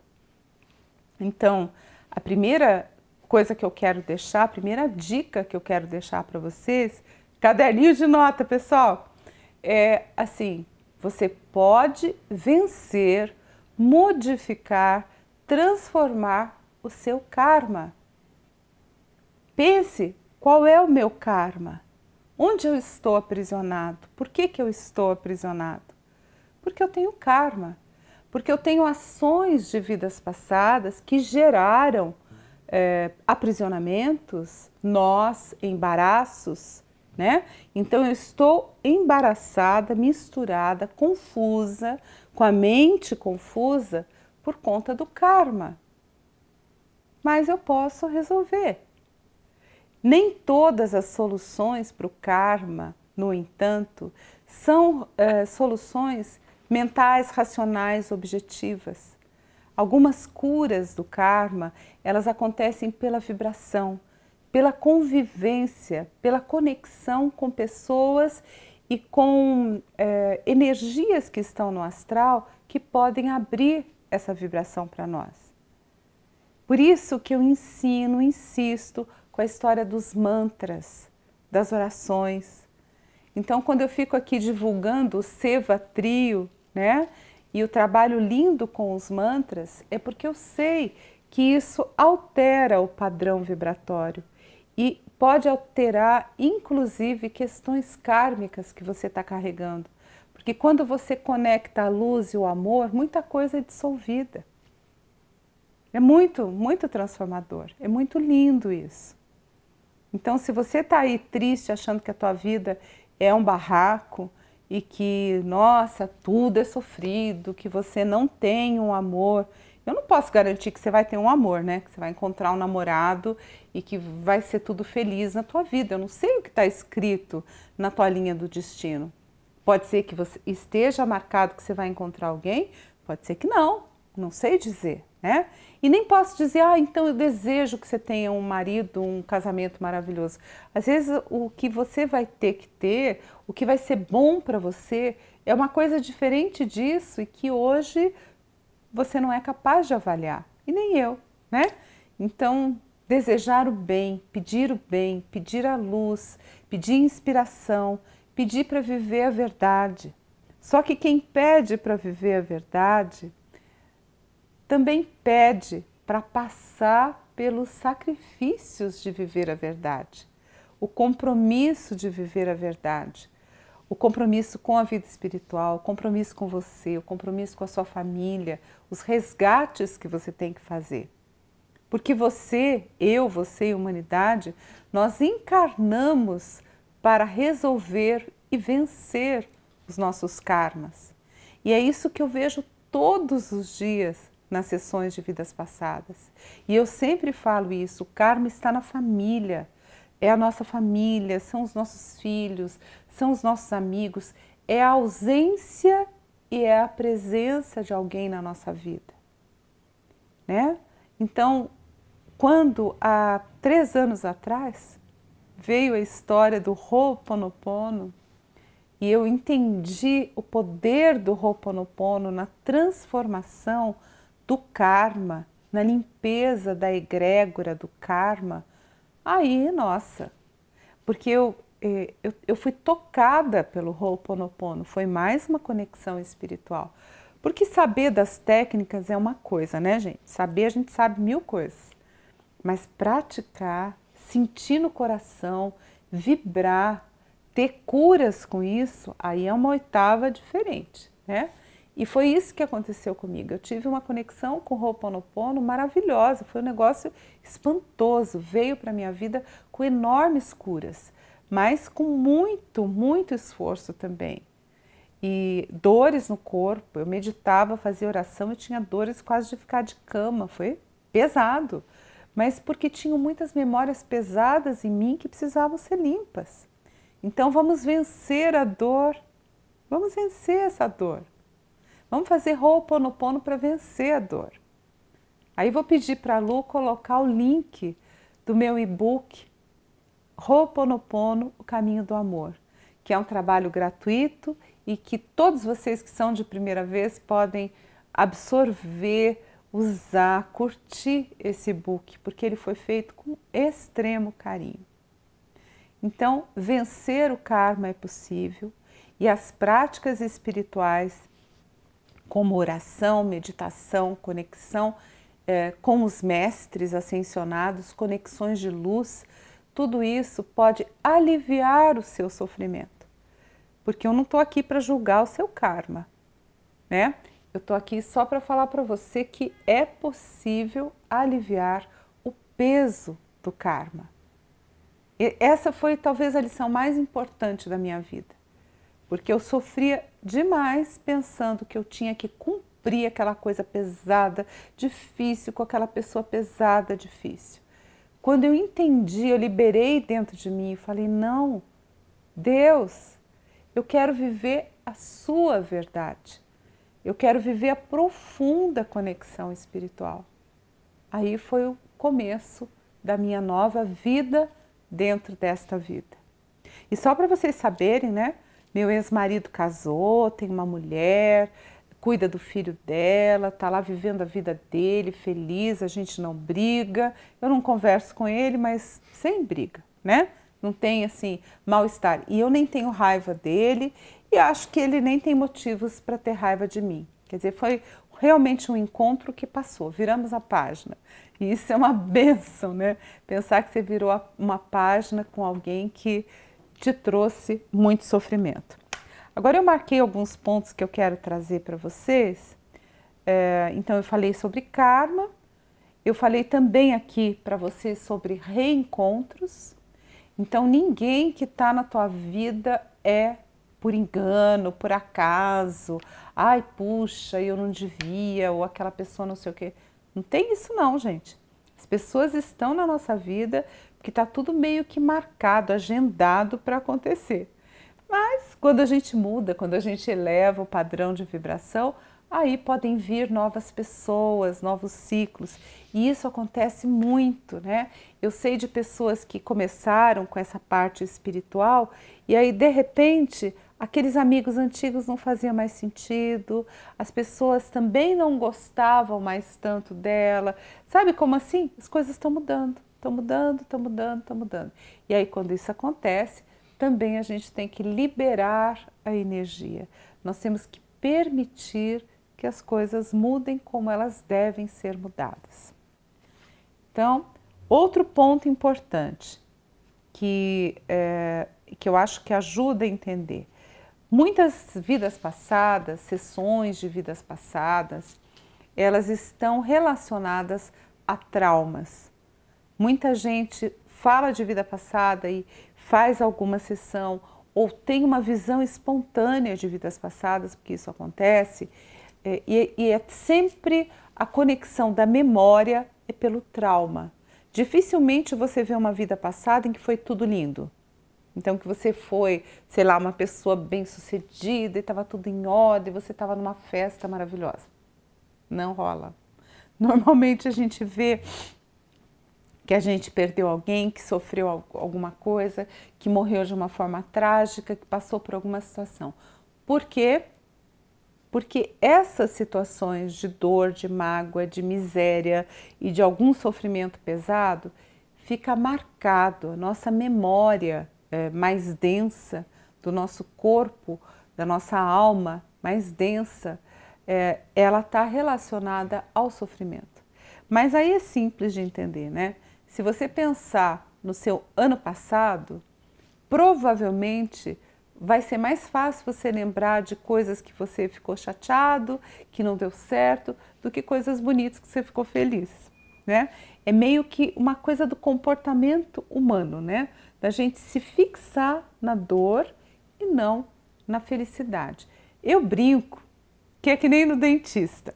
Então, a primeira coisa que eu quero deixar, a primeira dica que eu quero deixar para vocês, caderninho de nota, pessoal, é assim, você pode vencer, modificar transformar o seu karma. Pense, qual é o meu karma? Onde eu estou aprisionado? Por que eu estou aprisionado? Porque eu tenho karma. Porque eu tenho ações de vidas passadas que geraram aprisionamentos, nós, embaraços, né? Então eu estou embaraçada, misturada, confusa, com a mente confusa por conta do karma. Mas eu posso resolver. Nem todas as soluções para o karma, no entanto, são soluções mentais, racionais, objetivas. Algumas curas do karma, elas acontecem pela vibração, pela convivência, pela conexão com pessoas e com energias que estão no astral que podem abrir essa vibração para nós. Por isso que eu ensino, insisto com a história dos mantras, das orações. Então, quando eu fico aqui divulgando o Seva Trio, né, e o trabalho lindo com os mantras, é porque eu sei que isso altera o padrão vibratório e pode alterar, inclusive, questões kármicas que você está carregando. Porque quando você conecta a luz e o amor, muita coisa é dissolvida. É muito, muito transformador. É muito lindo isso. Então, se você está aí triste, achando que a tua vida é um barraco e que, nossa, tudo é sofrido, que você não tem um amor, eu não posso garantir que você vai ter um amor, né? Que você vai encontrar um namorado e que vai ser tudo feliz na tua vida. Eu não sei o que está escrito na tua linha do destino. Pode ser que você esteja marcado que você vai encontrar alguém, pode ser que não sei dizer, né? E nem posso dizer, então eu desejo que você tenha um marido, um casamento maravilhoso. Às vezes o que você vai ter que ter, o que vai ser bom para você, é uma coisa diferente disso e que hoje você não é capaz de avaliar. E nem eu, né? Então, desejar o bem, pedir a luz, pedir inspiração, pedir para viver a verdade. Só que quem pede para viver a verdade também pede para passar pelos sacrifícios de viver a verdade, o compromisso de viver a verdade, o compromisso com a vida espiritual, o compromisso com você, o compromisso com a sua família, os resgates que você tem que fazer. Porque você e a humanidade, nós encarnamos para resolver e vencer os nossos karmas. E é isso que eu vejo todos os dias nas sessões de vidas passadas. E eu sempre falo isso, o karma está na família, é a nossa família, são os nossos filhos, são os nossos amigos, é a ausência e é a presença de alguém na nossa vida, né? Então, quando há 3 anos atrás veio a história do Ho'oponopono e eu entendi o poder do Ho'oponopono na transformação do karma, na limpeza da egrégora do karma, aí, nossa, porque eu fui tocada pelo Ho'oponopono, foi mais uma conexão espiritual. Porque saber das técnicas é uma coisa, né, gente? Saber, a gente sabe 1000 coisas. Mas praticar, sentir no coração, vibrar, ter curas com isso, aí é uma oitava diferente, né? E foi isso que aconteceu comigo. Eu tive uma conexão com o Ho'oponopono maravilhosa, foi um negócio espantoso, veio para a minha vida com enormes curas, mas com muito, muito esforço também. E dores no corpo, eu meditava, fazia oração e tinha dores quase de ficar de cama, foi pesado. Mas porque tinham muitas memórias pesadas em mim que precisavam ser limpas. Então vamos vencer a dor, vamos vencer essa dor. Vamos fazer Ho'oponopono para vencer a dor. Aí vou pedir para a Lu colocar o link do meu e-book Ho'oponopono, o caminho do amor, que é um trabalho gratuito e que todos vocês que são de primeira vez podem absorver, usar, curtir esse e-book, porque ele foi feito com extremo carinho. Então, vencer o karma é possível e as práticas espirituais, como oração, meditação, conexão, com os mestres ascensionados, conexões de luz, tudo isso pode aliviar o seu sofrimento. Porque eu não estou aqui para julgar o seu karma, né? Eu estou aqui só para falar para você que é possível aliviar o peso do karma. E essa foi talvez a lição mais importante da minha vida. Porque eu sofria demais pensando que eu tinha que cumprir aquela coisa pesada, difícil, com aquela pessoa pesada, difícil. Quando eu entendi, eu liberei dentro de mim e falei, não, Deus, eu quero viver a sua verdade. Eu quero viver a profunda conexão espiritual. Aí foi o começo da minha nova vida dentro desta vida. E só para vocês saberem, né? Meu ex-marido casou, tem uma mulher, cuida do filho dela, tá lá vivendo a vida dele, feliz, a gente não briga. Eu não converso com ele, mas sem briga, né? Não tem, assim, mal-estar. E eu nem tenho raiva dele e acho que ele nem tem motivos para ter raiva de mim. Quer dizer, foi realmente um encontro que passou, viramos a página. E isso é uma bênção, né? Pensar que você virou uma página com alguém que te trouxe muito sofrimento. Agora eu marquei alguns pontos que eu quero trazer para vocês. Então eu falei sobre karma, eu falei também aqui para vocês sobre reencontros. Então ninguém que está na tua vida é por engano, por acaso, ai puxa, eu não devia, ou aquela pessoa não sei o quê. Não tem isso não, gente. As pessoas estão na nossa vida porque está tudo meio que marcado, agendado para acontecer. Mas quando a gente muda, quando a gente eleva o padrão de vibração, aí podem vir novas pessoas, novos ciclos. E isso acontece muito, né? Eu sei de pessoas que começaram com essa parte espiritual e aí de repente aqueles amigos antigos não faziam mais sentido, as pessoas também não gostavam mais tanto dela. Sabe como assim? As coisas estão mudando, estão mudando, estão mudando, estão mudando. E aí quando isso acontece, também a gente tem que liberar a energia. Nós temos que permitir que as coisas mudem como elas devem ser mudadas. Então, outro ponto importante que eu acho que ajuda a entender. Muitas vidas passadas, sessões de vidas passadas, elas estão relacionadas a traumas. Muita gente fala de vida passada e faz alguma sessão ou tem uma visão espontânea de vidas passadas, porque isso acontece, e é sempre a conexão da memória é pelo trauma. Dificilmente você vê uma vida passada em que foi tudo lindo. Então que você foi, sei lá, uma pessoa bem-sucedida e estava tudo em ordem, você estava numa festa maravilhosa. Não rola. Normalmente a gente vê que a gente perdeu alguém, que sofreu alguma coisa, que morreu de uma forma trágica, que passou por alguma situação. Por quê? Porque essas situações de dor, de mágoa, de miséria e de algum sofrimento pesado, fica marcado, a nossa memória mais densa do nosso corpo, da nossa alma mais densa, ela está relacionada ao sofrimento. Mas aí é simples de entender, né? Se você pensar no seu ano passado, provavelmente vai ser mais fácil você lembrar de coisas que você ficou chateado, que não deu certo, do que coisas bonitas que você ficou feliz, né? É meio que uma coisa do comportamento humano, né? Da gente se fixar na dor e não na felicidade. Eu brinco que é que nem no dentista.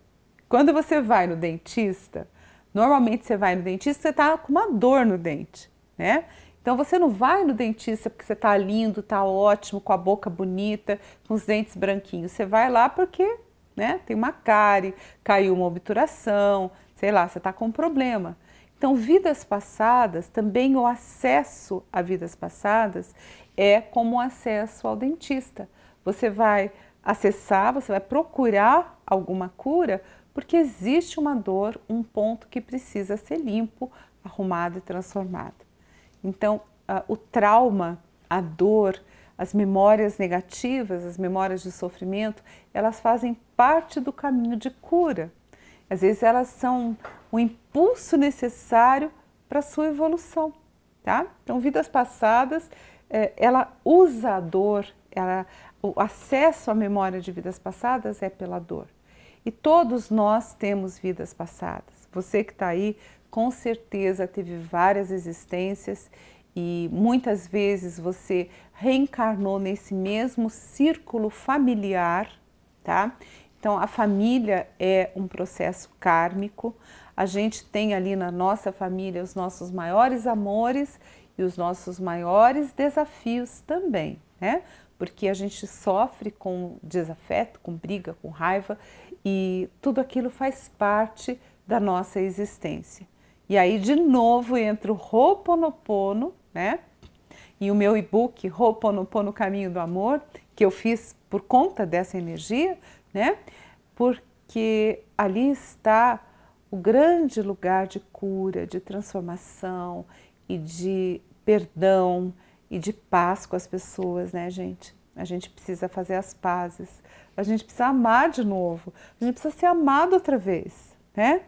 Quando você vai no dentista, normalmente você vai no dentista, você está com uma dor no dente, né? Então você não vai no dentista porque você está lindo, está ótimo, com a boca bonita, com os dentes branquinhos. Você vai lá porque, né, tem uma cárie, caiu uma obturação, sei lá, você está com um problema. Então, vidas passadas, também o acesso a vidas passadas é como o acesso ao dentista. Você vai acessar, você vai procurar alguma cura porque existe uma dor, um ponto que precisa ser limpo, arrumado e transformado. Então, o trauma, a dor, as memórias negativas, as memórias de sofrimento, elas fazem parte do caminho de cura. Às vezes elas são o impulso necessário para a sua evolução, tá? Então, vidas passadas, ela usa a dor, o acesso à memória de vidas passadas é pela dor. E todos nós temos vidas passadas. Você que está aí, com certeza teve várias existências e muitas vezes você reencarnou nesse mesmo círculo familiar, tá? Então, a família é um processo kármico. A gente tem ali na nossa família os nossos maiores amores e os nossos maiores desafios também, né? Porque a gente sofre com desafeto, com briga, com raiva e tudo aquilo faz parte da nossa existência. E aí, de novo, entra o Ho'oponopono, né? E o meu e-book, Ho'oponopono, Caminho do Amor, que eu fiz por conta dessa energia, né? Porque ali está o grande lugar de cura, de transformação e de perdão e de paz com as pessoas, né, gente? A gente precisa fazer as pazes, a gente precisa amar de novo, a gente precisa ser amado outra vez, né?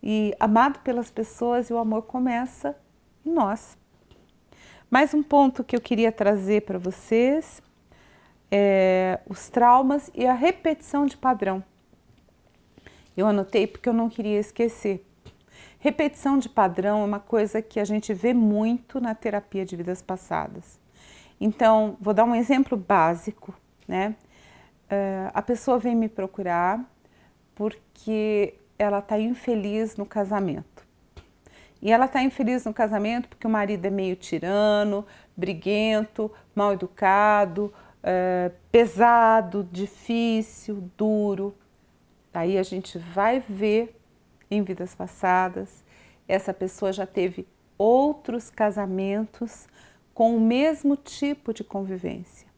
E amado pelas pessoas, e o amor começa em nós. Mais um ponto que eu queria trazer para vocês é os traumas e a repetição de padrão. Eu anotei porque eu não queria esquecer. Repetição de padrão é uma coisa que a gente vê muito na terapia de vidas passadas. Então, vou dar um exemplo básico, né? A pessoa vem me procurar porque ela está infeliz no casamento. E ela está infeliz no casamento porque o marido é meio tirano, briguento, mal educado, pesado, difícil, duro. Daí a gente vai ver em vidas passadas, essa pessoa já teve outros casamentos com o mesmo tipo de convivência.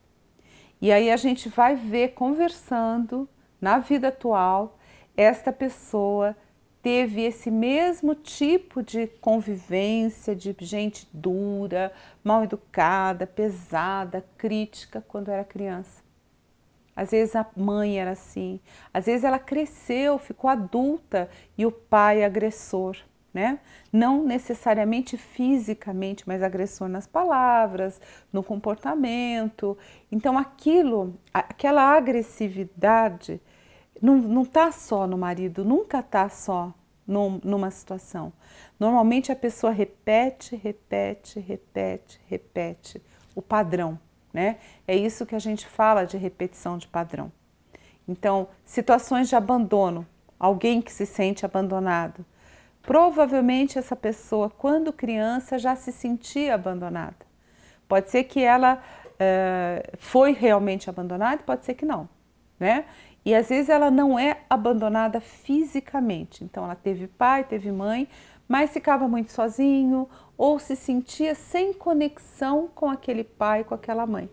E aí a gente vai ver conversando na vida atual, esta pessoa teve esse mesmo tipo de convivência, de gente dura, mal educada, pesada, crítica quando era criança. Às vezes a mãe era assim, às vezes ela cresceu, ficou adulta e o pai é agressor, né? Não necessariamente fisicamente, mas agressor nas palavras, no comportamento. Então aquela agressividade não está só no marido, nunca está só numa situação. Normalmente a pessoa repete o padrão. Né? É isso que a gente fala de repetição de padrão. Então, situações de abandono, alguém que se sente abandonado. Provavelmente essa pessoa, quando criança, já se sentia abandonada. Pode ser que ela foi realmente abandonada, pode ser que não. Né? E às vezes ela não é abandonada fisicamente. Então, ela teve pai, teve mãe, mas ficava muito sozinho ou se sentia sem conexão com aquele pai, com aquela mãe.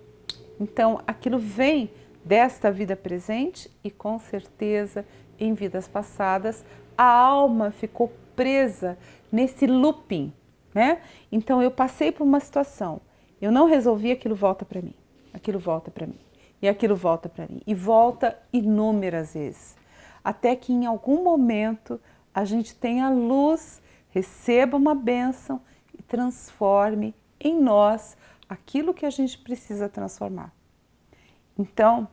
Então, aquilo vem desta vida presente e com certeza em vidas passadas a alma ficou presa nesse looping, né? Então, eu passei por uma situação, eu não resolvi, aquilo volta para mim, aquilo volta para mim e aquilo volta para mim e volta inúmeras vezes, até que em algum momento a gente tenha luz, receba uma bênção e transforme em nós aquilo que a gente precisa transformar. Então,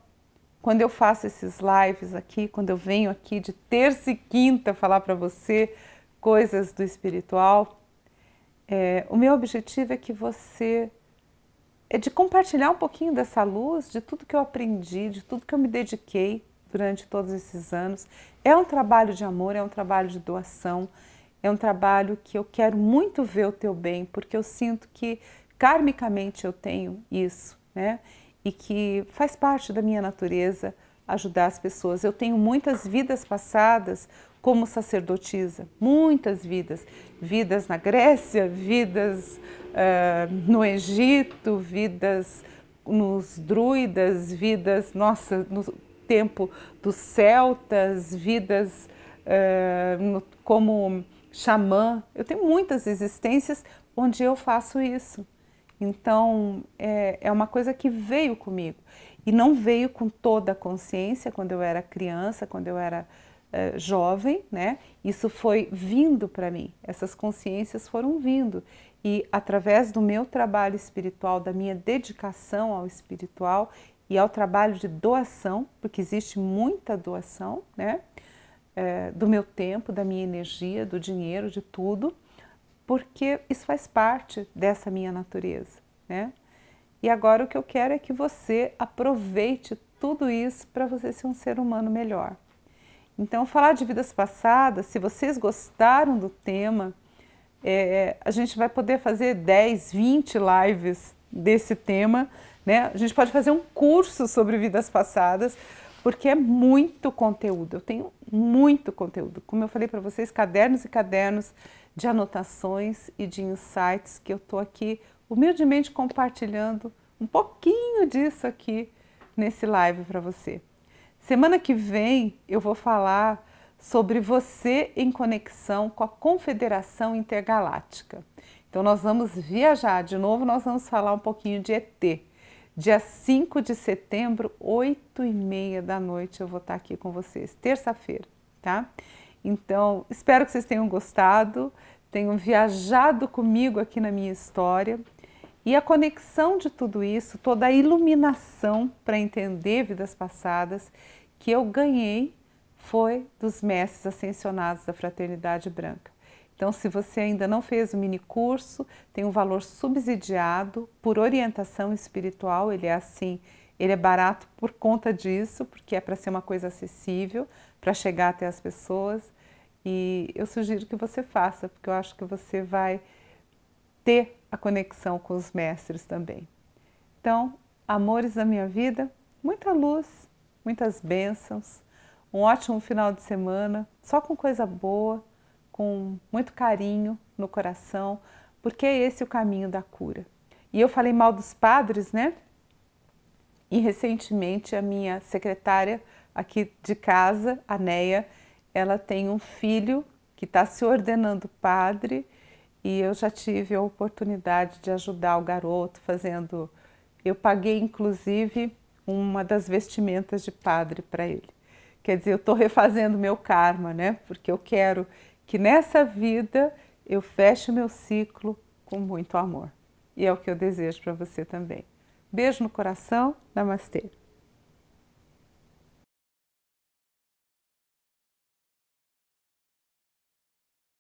quando eu faço esses lives aqui, quando eu venho aqui de terça e quinta falar para você coisas do espiritual, o meu objetivo é que você de compartilhar um pouquinho dessa luz, de tudo que eu aprendi, de tudo que eu me dediquei durante todos esses anos. É um trabalho de amor, é um trabalho de doação, é um trabalho que eu quero muito ver o teu bem, porque eu sinto que karmicamente eu tenho isso, né? E que faz parte da minha natureza ajudar as pessoas. Eu tenho muitas vidas passadas como sacerdotisa, muitas vidas. Vidas na Grécia, vidas no Egito, vidas nos druidas, vidas, nossa, no tempo dos celtas, vidas como xamã. Eu tenho muitas existências onde eu faço isso. Então, é uma coisa que veio comigo. E não veio com toda a consciência quando eu era criança, quando eu era jovem, né? Isso foi vindo para mim, essas consciências foram vindo. E através do meu trabalho espiritual, da minha dedicação ao espiritual e ao trabalho de doação, porque existe muita doação, né? Do meu tempo, da minha energia, do dinheiro, de tudo, porque isso faz parte dessa minha natureza, né? E agora o que eu quero é que você aproveite tudo isso para você ser um ser humano melhor. Então, falar de vidas passadas, se vocês gostaram do tema, a gente vai poder fazer 10, 20 lives desse tema, né? A gente pode fazer um curso sobre vidas passadas, porque é muito conteúdo. Eu tenho muito conteúdo. Como eu falei para vocês, cadernos e cadernos de anotações e de insights que eu estou aqui humildemente compartilhando um pouquinho disso aqui nesse live para você. Semana que vem eu vou falar sobre você em conexão com a Confederação Intergaláctica. Então nós vamos viajar de novo, nós vamos falar um pouquinho de ET. Dia 5 de setembro, 8h30 da noite eu vou estar aqui com vocês, terça-feira, tá? Então, espero que vocês tenham gostado, tenham viajado comigo aqui na minha história. E a conexão de tudo isso, toda a iluminação para entender vidas passadas que eu ganhei foi dos mestres ascensionados da Fraternidade Branca. Então, se você ainda não fez o mini curso, tem um valor subsidiado por orientação espiritual, ele é assim, ele é barato por conta disso, porque é para ser uma coisa acessível, para chegar até as pessoas. E eu sugiro que você faça, porque eu acho que você vai ter a conexão com os mestres também. Então, amores da minha vida, muita luz, muitas bênçãos, um ótimo final de semana, só com coisa boa, com muito carinho no coração, porque é esse o caminho da cura. E eu falei mal dos padres, né? E recentemente a minha secretária aqui de casa, a Neia, ela tem um filho que está se ordenando padre, e eu já tive a oportunidade de ajudar o garoto fazendo... Eu paguei, inclusive, uma das vestimentas de padre para ele. Quer dizer, eu estou refazendo meu karma, né? Porque eu quero que nessa vida eu feche o meu ciclo com muito amor. E é o que eu desejo para você também. Beijo no coração. Namastê.